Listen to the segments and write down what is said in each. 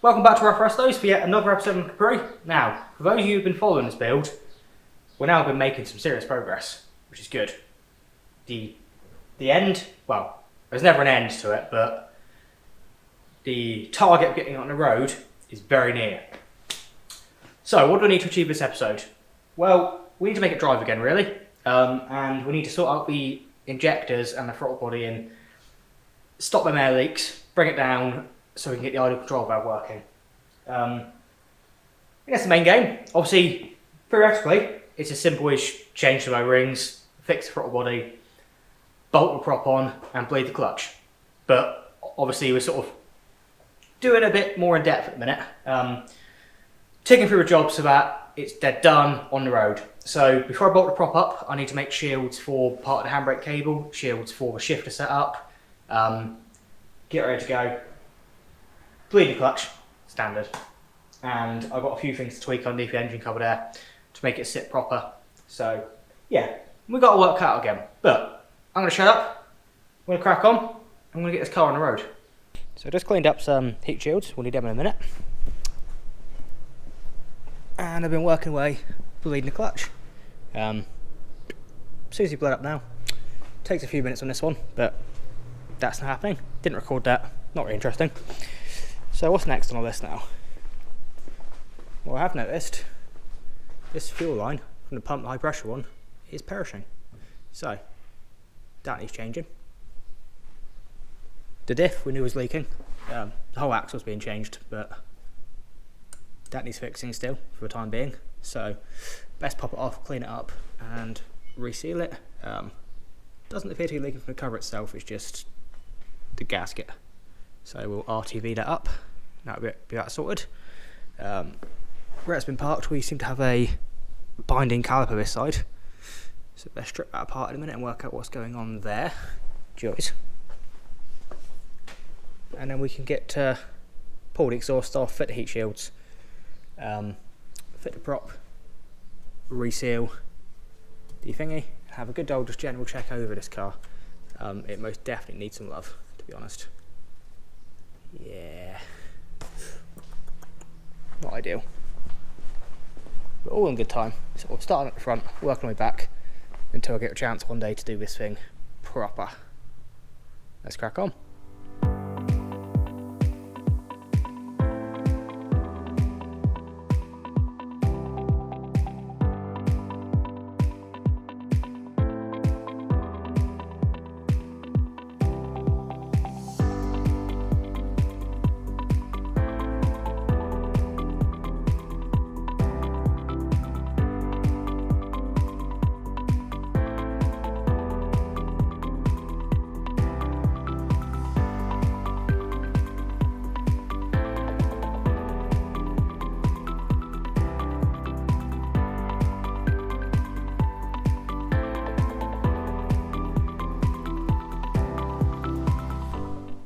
Welcome back to Rough Restos for yet another episode of Capri. Now, for those of you who've been following this build, we're now been making some serious progress, which is good. The end, well, there's never an end to it, but the target of getting on the road is very near. So, what do we need to achieve this episode? Well, we need to make it drive again, really, and we need to sort out the injectors and the throttle body and stop them air leaks, bring it down, so we can get the idle control valve working. That's the main game. Obviously, theoretically, it's as simple as change the low rings, fix the throttle body, bolt the prop on, and bleed the clutch. But obviously, we're sort of doing a bit more in depth at the minute. Taking through a job so that they're done on the road. So before I bolt the prop up, I need to make shields for part of the handbrake cable, shields for the shifter setup, get ready to go. Bleed the clutch, standard. And I've got a few things to tweak underneath the engine cover there to make it sit proper. So, yeah, we've got to work out again. But I'm going to shut up, I'm going to crack on, I'm going to get this car on the road. So I just cleaned up some heat shields, we'll need them in a minute. And I've been working away, bleeding the clutch. As soon as you blood up now, takes a few minutes on this one, but that's not happening. Didn't record that, not really interesting. So what's next on our list now? Well, I have noticed this fuel line from the pump, the high pressure one, is perishing. So that needs changing. The diff we knew was leaking. The whole axle's being changed, but that needs fixing still for the time being. So best pop it off, clean it up, and reseal it. Doesn't appear to be leaking from the cover itself, it's just the gasket. So we'll RTV that up, that'll be that sorted. Where it's been parked, we seem to have a binding caliper this side. So let's strip that apart in a minute and work out what's going on there. Joys. And then we can get to pull the exhaust off, fit the heat shields, fit the prop, reseal the thingy, have a good old just general check over this car. It most definitely needs some love, to be honest. Yeah, not ideal, but all in good time. So we'll start at the front, work on my way back until I get a chance one day to do this thing proper. Let's crack on.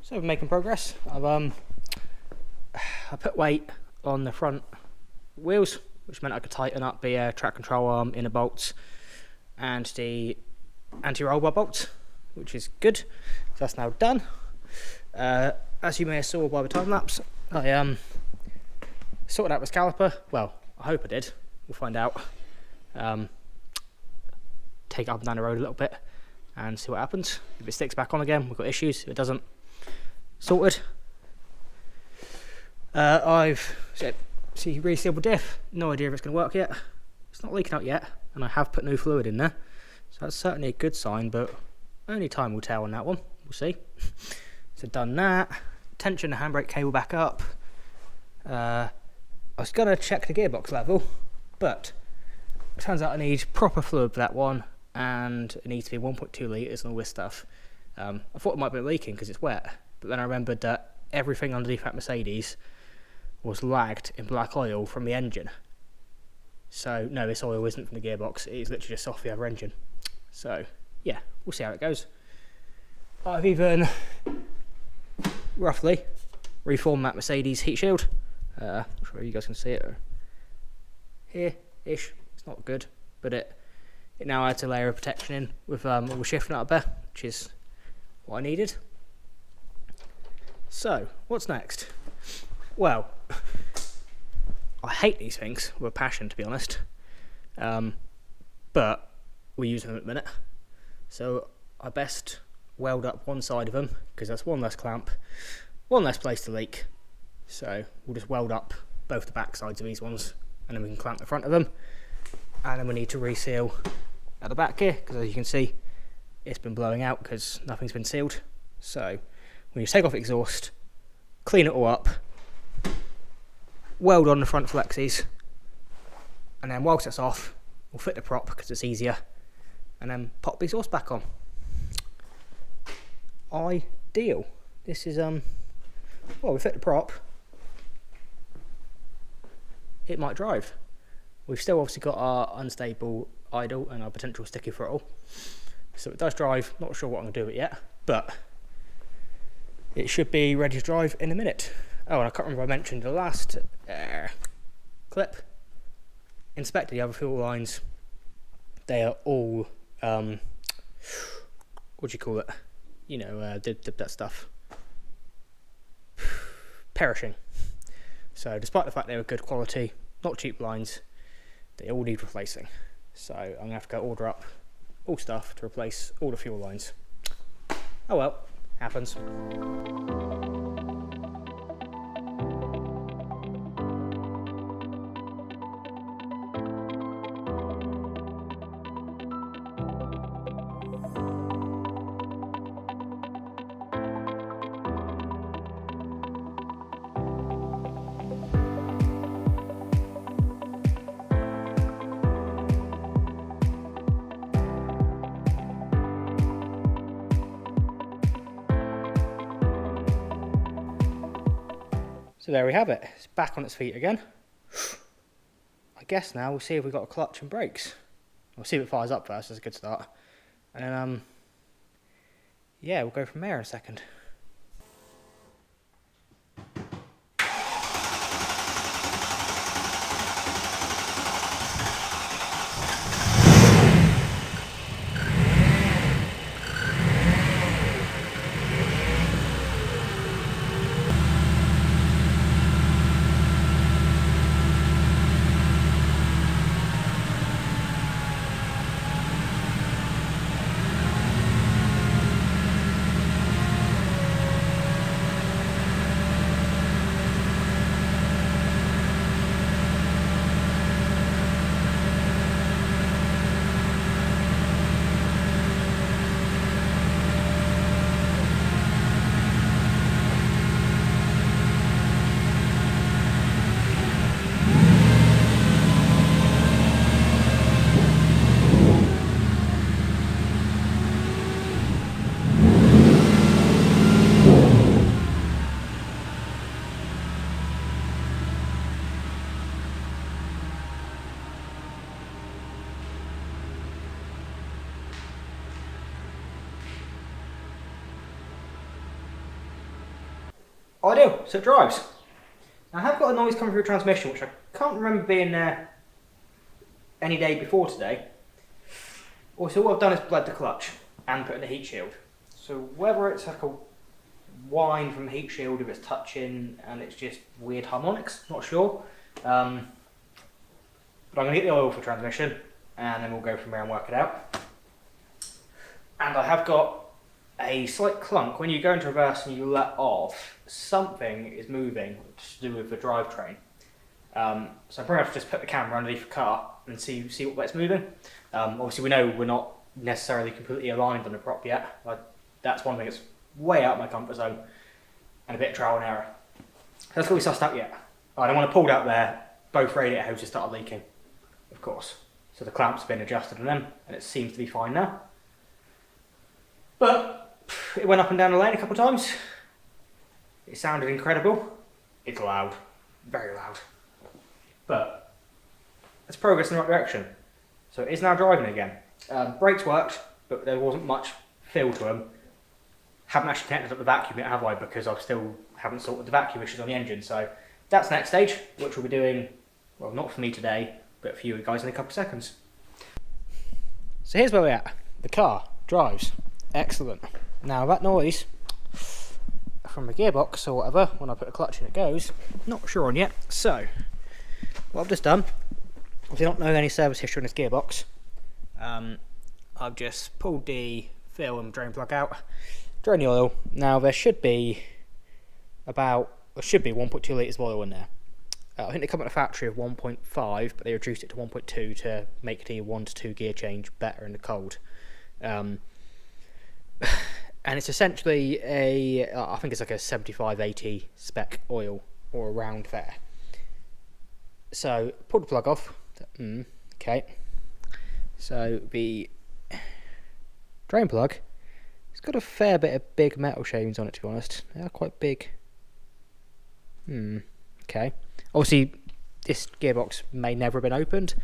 So we're making progress. I put weight on the front wheels, which meant I could tighten up the track control arm, inner bolts, and the anti-roll bar bolts, which is good. So that's now done. As you may have saw by the time lapse, I sorted out this caliper. Well, I hope I did. We'll find out. Take it up and down the road a little bit and see what happens. If it sticks back on again, we've got issues. If it doesn't, sorted. I've resealed the diff. No idea if it's going to work yet. It's not leaking out yet, and I have put new fluid in there, so that's certainly a good sign, but only time will tell on that one. We'll see. So done that. Tension the handbrake cable back up. I was going to check the gearbox level, but it turns out I need proper fluid for that one, and it needs to be 1.2 litres and all this stuff. I thought it might be leaking because it's wet, but then I remembered that everything underneath that Mercedes was lagged in black oil from the engine. So no, this oil isn't from the gearbox, it is literally just off the other engine. So yeah, we'll see how it goes. I've even roughly reformed that Mercedes heat shield. I'm sure you guys can see it here-ish. It's not good, but it now adds a layer of protection in with all the shifting up there, which is what I needed. So, what's next? Well, I hate these things with a passion, to be honest. But we're using them at the minute. So I best weld up one side of them, because that's one less clamp, one less place to leak. So we'll just weld up both the back sides of these ones, and then we can clamp the front of them. And then we need to reseal at the back here, because as you can see, it's been blowing out because nothing's been sealed. So we need to take off exhaust, clean it all up, weld on the front flexes, and then whilst it's off, we'll fit the prop because it's easier, and then pop the exhaust back on. Ideal. This is well, we fit the prop, it might drive. We've still obviously got our unstable idle and our potential sticky throttle, so it does drive. Not sure what I'm going to do with it yet, but it should be ready to drive in a minute. Oh, and I can't remember, I mentioned in the last clip, inspected the other fuel lines. They are all what do you call it, you know, that stuff, perishing. So despite the fact they were good quality, not cheap lines, they all need replacing. So I'm going to have to go order up all stuff to replace all the fuel lines. Oh well, happens. So there we have it, it's back on its feet again. I guess now we'll see if we've got a clutch and brakes. We'll see if it fires up first, that's a good start. And then, yeah, we'll go from there in a second. Ideal, so it drives. Now, I have got a noise coming through the transmission, which I can't remember being there any day before today. Also, what I've done is bled the clutch and put in the heat shield. So whether it's like a whine from the heat shield, if it's touching and it's just weird harmonics, not sure. But I'm going to get the oil for transmission and then we'll go from there and work it out. And I have got a slight clunk. When you go into reverse and you let off, something is moving to do with the drivetrain. So I'm probably going to have to just put the camera underneath the car and see what's moving. Obviously we know we're not necessarily completely aligned on the prop yet. That's one thing that's way out of my comfort zone and a bit of trial and error. That's what we sussed out yet. Right, when I pulled out there, both radiator hoses started leaking, of course. So the clamps have been adjusted on them and it seems to be fine now. But it went up and down the lane a couple of times. It sounded incredible. It's loud, very loud. But it's progress in the right direction. So it is now driving again. Brakes worked, but there wasn't much feel to them. Haven't actually connected up the vacuum yet, have I? Because I still haven't sorted the vacuum issues on the engine. So that's the next stage, which we'll be doing, well, not for me today, but for you guys in a couple of seconds. So here's where we're at. The car drives excellent. Now that noise from the gearbox or whatever, when I put a clutch in it goes, not sure on yet. So, what I've just done, if you don't know any service history on this gearbox, I've just pulled the fill and drain plug out, drain the oil. Now there should be 1.2 litres of oil in there. I think they come at a factory of 1.5, but they reduced it to 1.2 to make the 1 to 2 gear change better in the cold. And it's essentially I think it's like a 75-80 spec oil or around there. So pull the plug off. Okay. So the drain plug, it's got a fair bit of big metal shavings on it, to be honest. They are quite big. Okay. Obviously, this gearbox may never have been opened,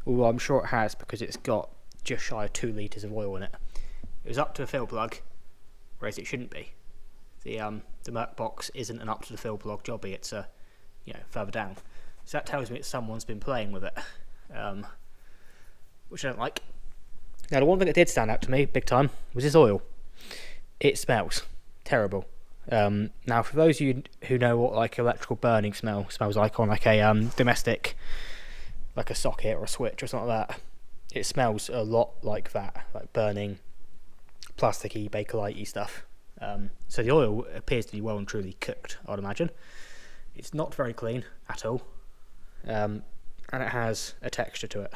although I'm sure it has because it's got just shy of 2 litres of oil in it. It was up to the fill plug, whereas it shouldn't be. The Merc box isn't an up to the fill plug jobby, it's further down. So that tells me that someone's been playing with it, which I don't like. Now, the one thing that did stand out to me big time was this oil. It smells terrible. Now, for those of you who know what like electrical burning smells like on like a domestic, like a socket or a switch or something like that, it smells a lot like that, like burning plasticky, bakelite-y stuff. So the oil appears to be well and truly cooked, I'd imagine. It's not very clean at all, and it has a texture to it.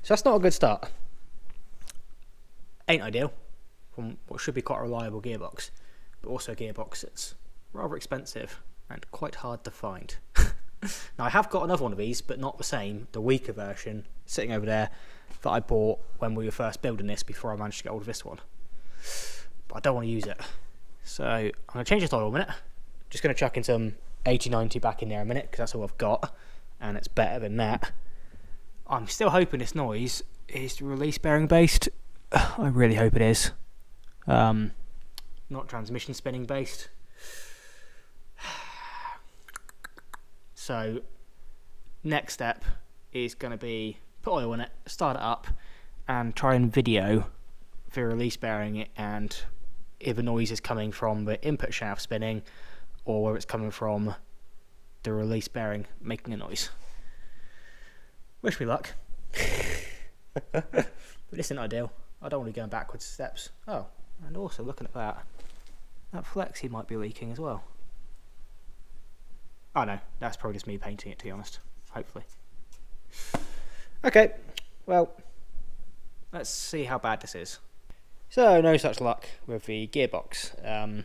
So that's not a good start. Ain't ideal from what should be quite a reliable gearbox, but also a gearbox that's rather expensive and quite hard to find. Now, I have got another one of these, but not the same, the weaker version, sitting over there, that I bought when we were first building this before I managed to get hold of this one. But I don't want to use it. So I'm going to change this oil a minute. Just going to chuck in some 80-90 back in there a minute, because that's all I've got, and it's better than that. I'm still hoping this noise is release bearing based. I really hope it is. Not transmission spinning based. So next step is going to be put oil in it, start it up, and try and video the release bearing and if the noise is coming from the input shaft spinning or whether it's coming from the release bearing making a noise. Wish me luck. But this isn't ideal. I don't want to be going backwards steps. Oh, and also looking at that flexi might be leaking as well. Oh no, that's probably just me painting it, to be honest. Hopefully. Okay, well, let's see how bad this is. So, no such luck with the gearbox. Gonna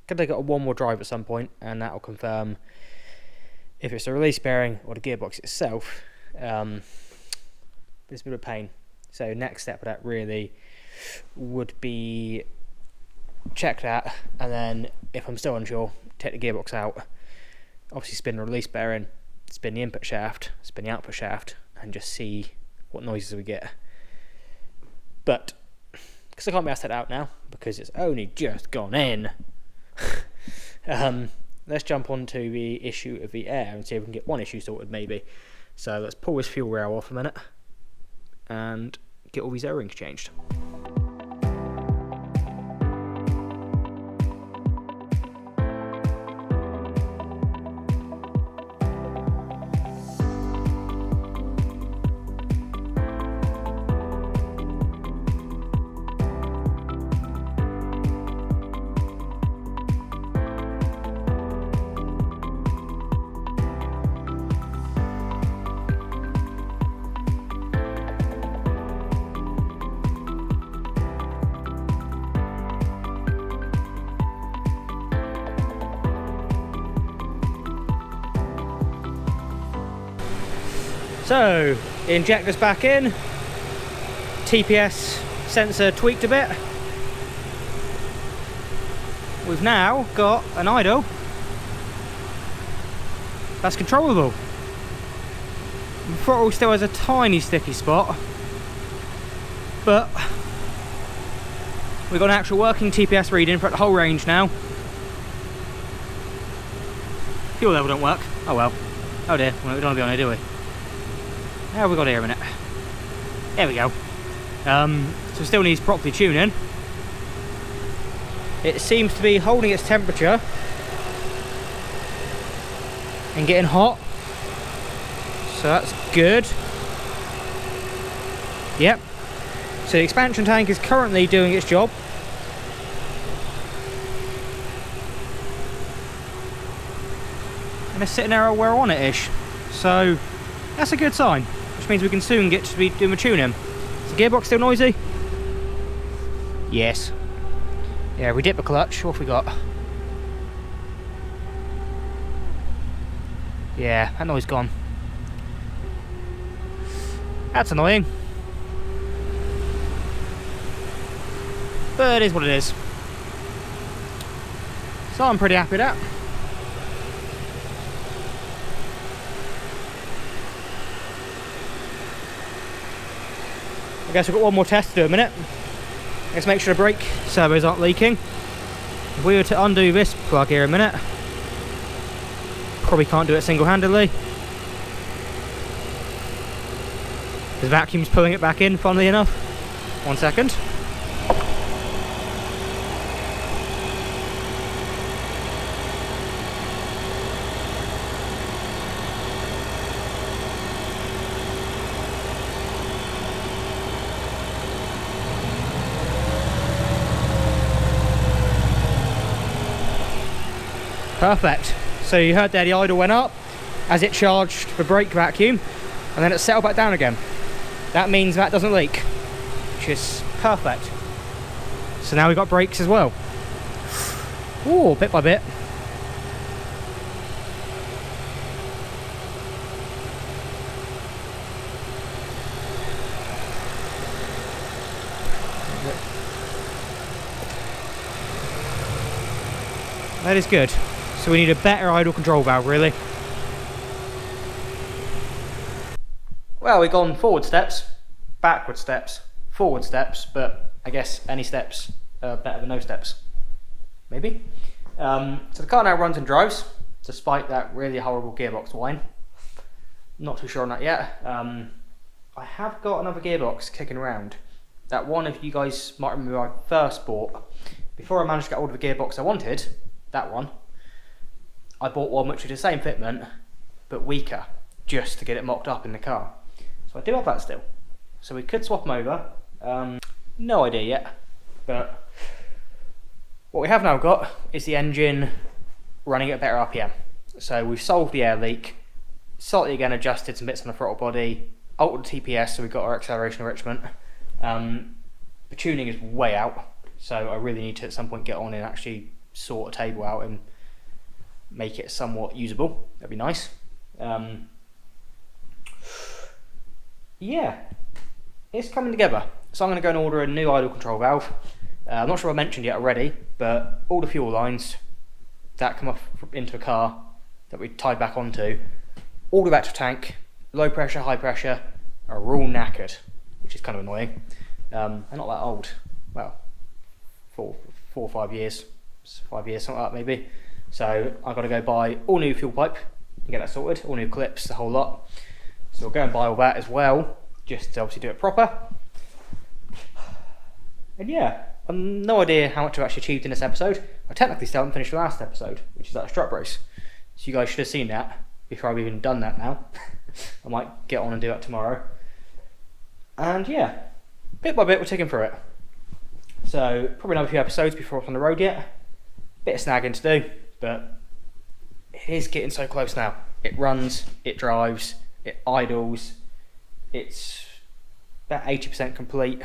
take it on one more drive at some point, and that'll confirm if it's the release bearing or the gearbox itself. It's a bit of a pain. So, next step of that really would be check that, and then if I'm still unsure, take the gearbox out. Obviously, spin the release bearing, spin the input shaft, spin the output shaft, and just see what noises we get. But because I can't be asked to take it out now because it's only just gone in, let's jump on to the issue of the air and see if we can get one issue sorted maybe. So let's pull this fuel rail off a minute and get all these O-rings changed. So, the injector's back in, TPS sensor tweaked a bit. We've now got an idle that's controllable. The throttle still has a tiny sticky spot, but we've got an actual working TPS reading for the whole range now. Fuel level don't work. Oh well. Oh dear, we don't want to be on here, do we? How have we got here a minute? There we go. So still needs properly tuning. It seems to be holding its temperature and getting hot, so that's good. Yep, so the expansion tank is currently doing its job. And it's sitting there where I want it ish, so that's a good sign, which means we can soon get to be doing the tuning. Is the gearbox still noisy? Yes. Yeah, we dip the clutch. What have we got? Yeah, that noise gone. That's annoying. But it is what it is. So I'm pretty happy with that. I guess we've got one more test to do in a minute. Let's make sure the brake servos aren't leaking. If we were to undo this plug here in a minute, probably can't do it single-handedly. The vacuum's pulling it back in, funnily enough. 1 second. Perfect. So you heard there the idle went up as it charged the brake vacuum, and then it settled back down again. That means that doesn't leak, which is perfect. So now we've got brakes as well. Ooh, bit by bit. That is good. So we need a better idle control valve, really. Well, we've gone forward steps, backward steps, forward steps, but I guess any steps are better than no steps. Maybe. So the car now runs and drives, despite that really horrible gearbox whine. Not too sure on that yet. I have got another gearbox kicking around. That one, if you guys might remember, I first bought, before I managed to get hold of the gearbox I wanted, that one, I bought one which was the same fitment but weaker, just to get it mocked up in the car. So I do have that still. So we could swap them over. No idea yet, but what we have now got is the engine running at a better RPM. So we've solved the air leak, slightly again adjusted some bits on the throttle body, altered the TPS so we've got our acceleration enrichment. The tuning is way out, so I really need to at some point get on and actually sort a table out and make it somewhat usable. That'd be nice. Yeah, it's coming together. So I'm going to go and order a new idle control valve. I'm not sure if I mentioned yet already, but all the fuel lines that come off into a car that we tied back onto, all the electric tank, low pressure, high pressure, are all knackered, which is kind of annoying. They're not that old. Well, 4 or 5 years. 5 years, something like that maybe. So I've got to go buy all new fuel pipe and get that sorted, all new clips, the whole lot. So we'll go and buy all that as well, just to obviously do it proper. And yeah, I've no idea how much I've actually achieved in this episode. I technically still haven't finished the last episode, which is that strut brace. So you guys should have seen that before I've even done that now. I might get on and do that tomorrow. And yeah, bit by bit we're ticking through it. So probably another few episodes before I'm on the road yet. Bit of snagging to do, but it is getting so close now. It runs, it drives, it idles, it's about 80% complete.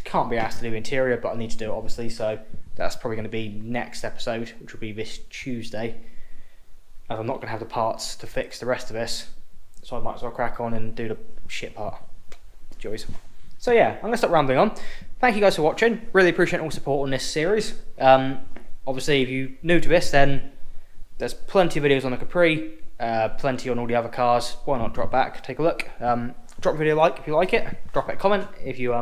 Can't be asked to do interior, but I need to do it obviously, so that's probably going to be next episode, which will be this Tuesday, as I'm not going to have the parts to fix the rest of this, so I might as well crack on and do the shit part. Joys. So yeah, I'm going to stop rambling on. Thank you guys for watching, really appreciate all support on this series. Obviously if you're new to this, then there's plenty of videos on the Capri, plenty on all the other cars. Why not drop back, take a look, drop a video like if you like it, drop a comment if you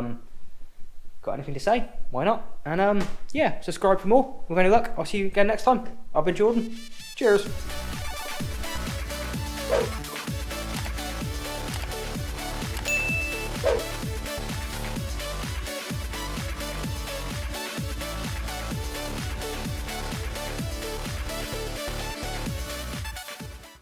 got anything to say, why not? And yeah, subscribe for more. With any luck, I'll see you again next time. I've been Jordan. Cheers.